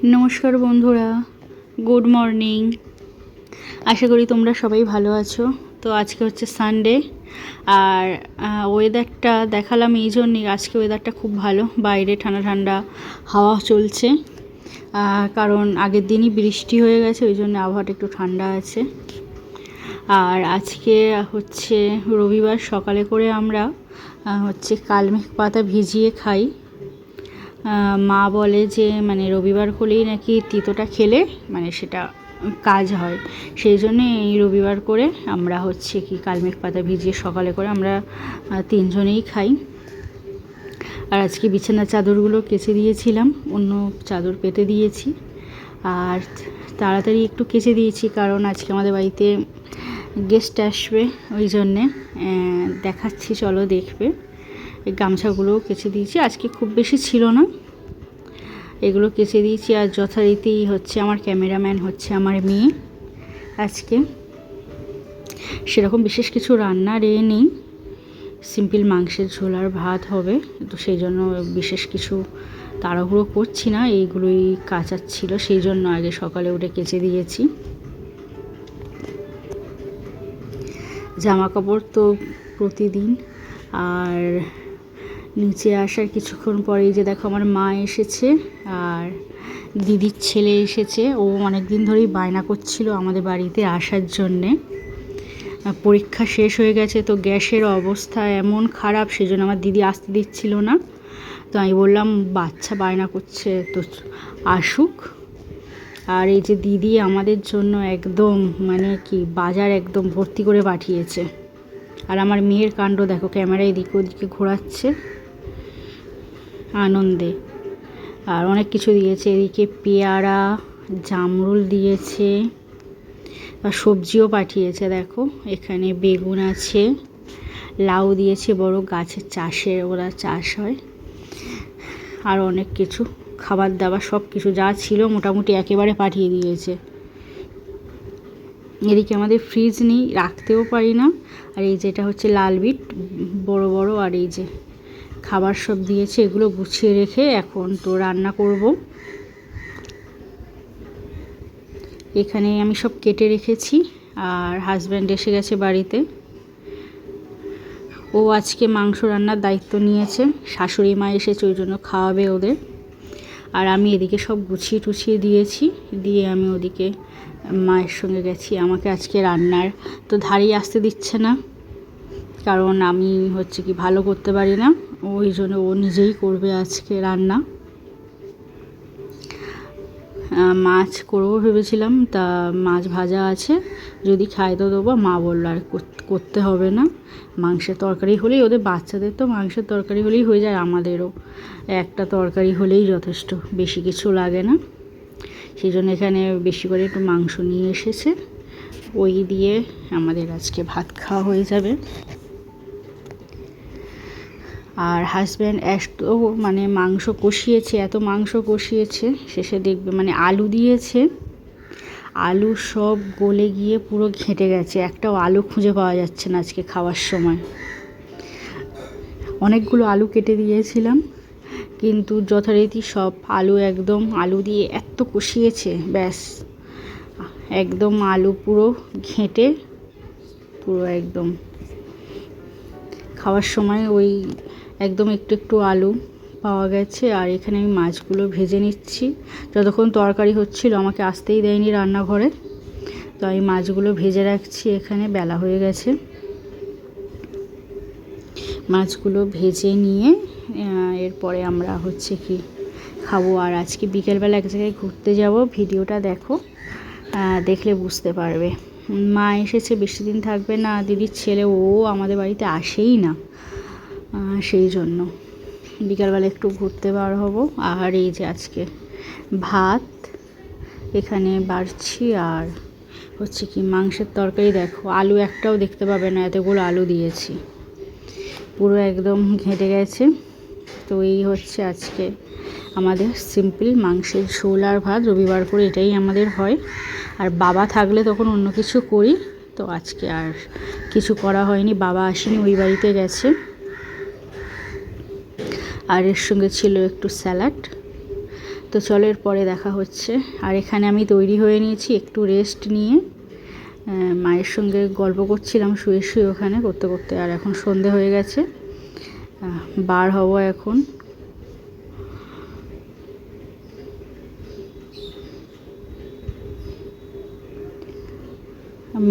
নমস্কার বন্ধুরা, good morning. আশা করি তোমরা সবাই ভালো আছো। তো আজকে হচ্ছে সানডে, আর ওয়েদারটা দেখালাম এই জন্যই। আজকে ওয়েদারটা খুব ভালো, বাইরে ঠান্ডা ঠান্ডা হাওয়া চলছে, কারণ আগের দিনই বৃষ্টি হয়ে গেছে, ওই জন্য আবহাওয়াটা একটু ঠান্ডা আছে। আর আজকে হচ্ছে রবিবার, সকালে করে আমরা হচ্ছে কালমেঘ পাতা ভিজিয়ে খাই। মা বলে যে মানে রবিবার হলেই নাকি তিতোটা খেলে মানে সেটা কাজ হয়, সেই জন্যে এই রবিবার করে আমরা হচ্ছে কি কালমেঘ পাতা ভিজিয়ে সকালে করে আমরা তিনজনেই খাই। আর আজকে বিছানার চাদরগুলো কেচে দিয়েছিলাম, অন্য চাদর পেতে দিয়েছি, আর তাড়াতাড়ি একটু কেচে দিয়েছি কারণ আজকে আমাদের বাড়িতে গেস্ট আসবে, ওই জন্যে দেখাচ্ছি, চলো দেখবে। এই গামছাগুলোও কেচে দিয়েছি, আজকে খুব বেশি ছিল না, এগুলো কেচে দিয়েছি। আর যথারীতি হচ্ছে আমার ক্যামেরাম্যান হচ্ছে আমার মেয়ে। আজকে সেরকম বিশেষ কিছু রান্না নেই, সিম্পল মাংসের ঝোল আর ভাত হবে, তো সেই জন্য বিশেষ কিছু তাড়াহুড়ো করছি না, এইগুলোই কাচার ছিল, সেই জন্য আগে সকালে উঠে কেচে দিয়েছি। জামা কাপড় তো প্রতিদিন। আর নিচে আসার কিছুক্ষণ পরেই যে দেখো আমার মা এসেছে আর দিদির ছেলে এসেছে। ও অনেক দিন ধরেই বায়না করছিল আমাদের বাড়িতে আসার জন্যে। পরীক্ষা শেষ হয়ে গেছে, তো গ্যাসের অবস্থা এমন খারাপ, সেজন্য আমার দিদি আসতে দিচ্ছিল না। তো আমি বললাম বাচ্চা বায়না করছে তো আসুক। আর এই যে দিদি আমাদের জন্য একদম মানে কি বাজার একদম ভর্তি করে পাঠিয়েছে। আর আমার মেয়ের কাণ্ড দেখো, ক্যামেরা এদিকে ওদিকে ঘোরাচ্ছে আনন্দে। আর অনেক কিছু দিয়েছে, এদিকে পেয়ারা, জামরুল দিয়েছে, আর সবজিও পাঠিয়েছে। দেখো এখানে বেগুন আছে, লাউ দিয়েছে, বড় গাছের চাষের ওরা চাষ হয়, আর অনেক কিছু খাবার দাবার সব কিছু যা ছিল মোটামুটি একেবারে পাঠিয়ে দিয়েছে। এদিকে আমাদের ফ্রিজ নেই, রাখতেও পারি না। আর এই যেটা হচ্ছে লাল বিট বড় বড়, আর এই যে খাবার সব দিয়েছে, এগুলো গুছিয়ে রেখে এখন তো রান্না করব। এখানে আমি সব কেটে রেখেছি। আর হাজব্যান্ড এসে গেছে বাড়িতে, ও আজকে মাংস রান্নার দায়িত্ব নিয়েছে, শাশুড়ি মা এসেছে ওই জন্য খাওয়াবে ওদের। আর আমি এদিকে সব গুছিয়ে টুছিয়ে দিয়েছি, দিয়ে আমি ওদিকে মায়ের সঙ্গে গেছি। আমাকে আজকে রান্নার তো ধারেই আসতে দিচ্ছে না, কারণ আমি হচ্ছে কি ভালো করতে পারি না, ওই জন্য ও নিজেই করবে আজকে রান্না। মাছ করবো ভেবেছিলাম, তা মাছ ভাজা আছে, যদি খাই তো দেবো। মা বললো আর করতে হবে না, মাংসের তরকারি হলেই, ওদের বাচ্চাদের তো মাংসের তরকারি হলেই হয়ে যায়, আমাদেরও একটা তরকারি হলেই যথেষ্ট, বেশি কিছু লাগে না। সেই জন্য এখানে বেশি করে একটু মাংস নিয়ে এসেছে, ওই দিয়ে আমাদের আজকে ভাত খাওয়া হয়ে যাবে। আর হাজব্যান্ড এত মানে মাংস কষিয়েছে, এত মাংস কষিয়েছে, শেষে দেখবে মানে আলু দিয়েছে, আলু সব গলে গিয়ে পুরো ঘেঁটে গেছে, একটাও আলু খুঁজে পাওয়া যাচ্ছে না আজকে খাওয়ার সময়। অনেকগুলো আলু কেটে দিয়েছিলাম, কিন্তু যথারীতি সব আলু একদম আলু দিয়ে এত কষিয়েছে, ব্যাস একদম আলু পুরো ঘেঁটে পুরো একদম খাওয়ার সময় ওই একদম একটু একটু আলু পাওয়া গেছে। আর এখানে আমি মাছগুলো ভেজে নিচ্ছি, যতক্ষণ তরকারি হচ্ছিল আমাকে আসতেই দেয়নি রান্নাঘরে, তো আমি মাছগুলো ভেজে রাখছি, এখানে বেলা হয়ে গেছে। মাছগুলো ভেজে নিয়ে এরপরে আমরা হচ্ছে কি খাবো। আর আজকে বিকেলবেলা এক জায়গায় ঘুরতে যাব, ভিডিওটা দেখো, দেখলে বুঝতে পারবে। মা এসেছে, বেশি দিন থাকবে না, দিদির ছেলে ও আমাদের বাড়িতে আসেই না, সেই জন্য বিকালবেলা একটু ঘুরতে বার হব। আর এই যে আজকে ভাত এখানে বাড়ছি, আর হচ্ছে কি মাংসের তরকারি, দেখো আলু একটাও দেখতে পাবে না, এতগুলো আলু দিয়েছি, পুরো একদম ঘেঁটে গেছে। তো এই হচ্ছে আজকে আমাদের সিম্পল মাংসের ঝোল আর ভাত, রবিবার করে এটাই আমাদের হয়। আর বাবা থাকলে তখন অন্য কিছু করি, তো আজকে আর কিছু করা হয়নি, বাবা আসেনি, ওই বাড়িতে গেছে। আর এর সঙ্গে ছিল একটু স্যালাড, তো চলো এরপরে দেখা হচ্ছে। আর এখানে আমি তৈরি হয়ে নিয়েছি, একটু রেস্ট নিয়ে মায়ের সঙ্গে গল্প করছিলাম শুয়ে শুয়ে ওখানে করতে করতে। আর এখন সন্ধে হয়ে গেছে, বার হব এখন।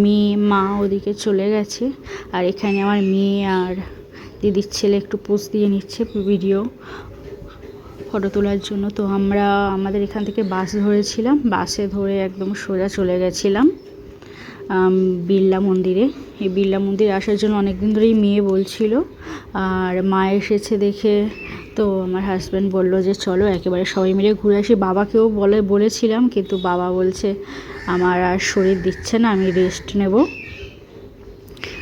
মেয়ে মা ওদিকে চলে গেছে, আর এখানে আমার মেয়ে আর দিদির ছেলে একটু পোজ দিয়ে নিচ্ছে ভিডিও ফটো তোলার জন্য। তো আমরা আমাদের এখান থেকে বাস ধরেছিলাম, বাসে ধরে একদম সোজা চলে গেছিলাম বিড়লা মন্দিরে। এই বিড়লা মন্দিরে আসার জন্য অনেক দিন ধরেই মেয়ে বলছিল, আর মা এসেছে দেখে তো আমার হাজব্যান্ড বলল যে চলো একেবারে সবাই মিলে ঘুরে আসি। বাবাকেও বলেছিলাম, কিন্তু বাবা বলছে আমার আর শরীর দিচ্ছে না, আমি রেস্ট নেব,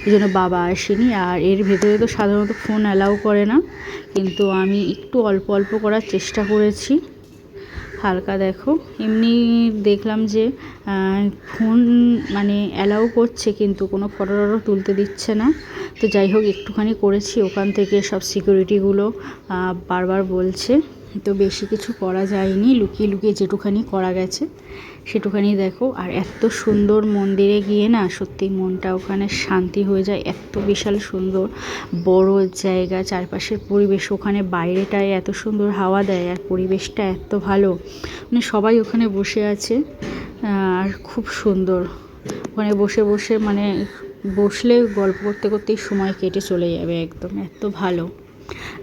এই জন্য বাবা আসেনি। আর এর ভেতরে তো সাধারণত ফোন অ্যালাউ করে না, কিন্তু আমি একটু অল্প অল্প করার চেষ্টা করেছি, হালকা। দেখো এমনি দেখলাম যে ফোন মানে অ্যালাউ করছে, কিন্তু কোনো ফটো টটো তুলতে দিচ্ছে না। তো যাই হোক একটুখানি করেছি, ওখান থেকে সব সিকিউরিটিগুলো বারবার বলছে, তো বেশি কিছু করা যায়নি, লুকিয়ে লুকিয়ে যেটুখানি করা গেছে সেটুখানি দেখো। আর এত সুন্দর মন্দিরে গিয়ে না সত্যি মনটা ওখানে শান্তি হয়ে যায়, এত বিশাল সুন্দর বড় জায়গা, চারপাশের পরিবেশ, ওখানে বাইরেটায় এত সুন্দর হাওয়া দেয় আর পরিবেশটা এত ভালো, মানে সবাই ওখানে বসে আছে আর খুব সুন্দর। ওখানে বসে বসে মানে বসলে গল্প করতে করতেই সময় কেটে চলে যাবে একদম, এত ভালো।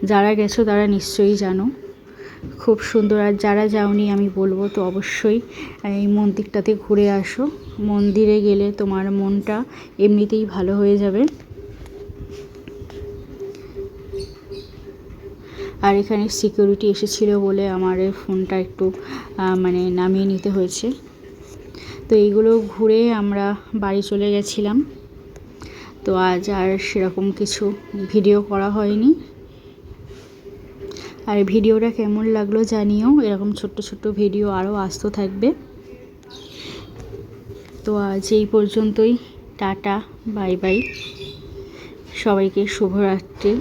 যারা গেছো তারা নিশ্চয়ই জানো, খুব সুন্দর। আর যারা যাওনি আমি বলবো তো অবশ্যই এই মন্দিরটাতে ঘুরে আসো, মন্দিরে গেলে তোমার মনটা এমনিতেই ভালো হয়ে যাবে। আর এখানে সিকিউরিটি এসেছিল বলে আমার ফোনটা একটু মানে নামিয়ে নিতে হয়েছে। তো এইগুলো ঘুরে আমরা বাড়ি চলে গেছিলাম। তো আজ আর সেরকম কিছু ভিডিও করা হয়নি। আর ভিডিওটা কেমন লাগলো জানিও, এরকম ছোট্ট ছোট্ট ভিডিও আরও আসতে থাকবে। তো আজ এই পর্যন্তই, টাটা, বাই বাই, সবাইকে শুভরাত্রি।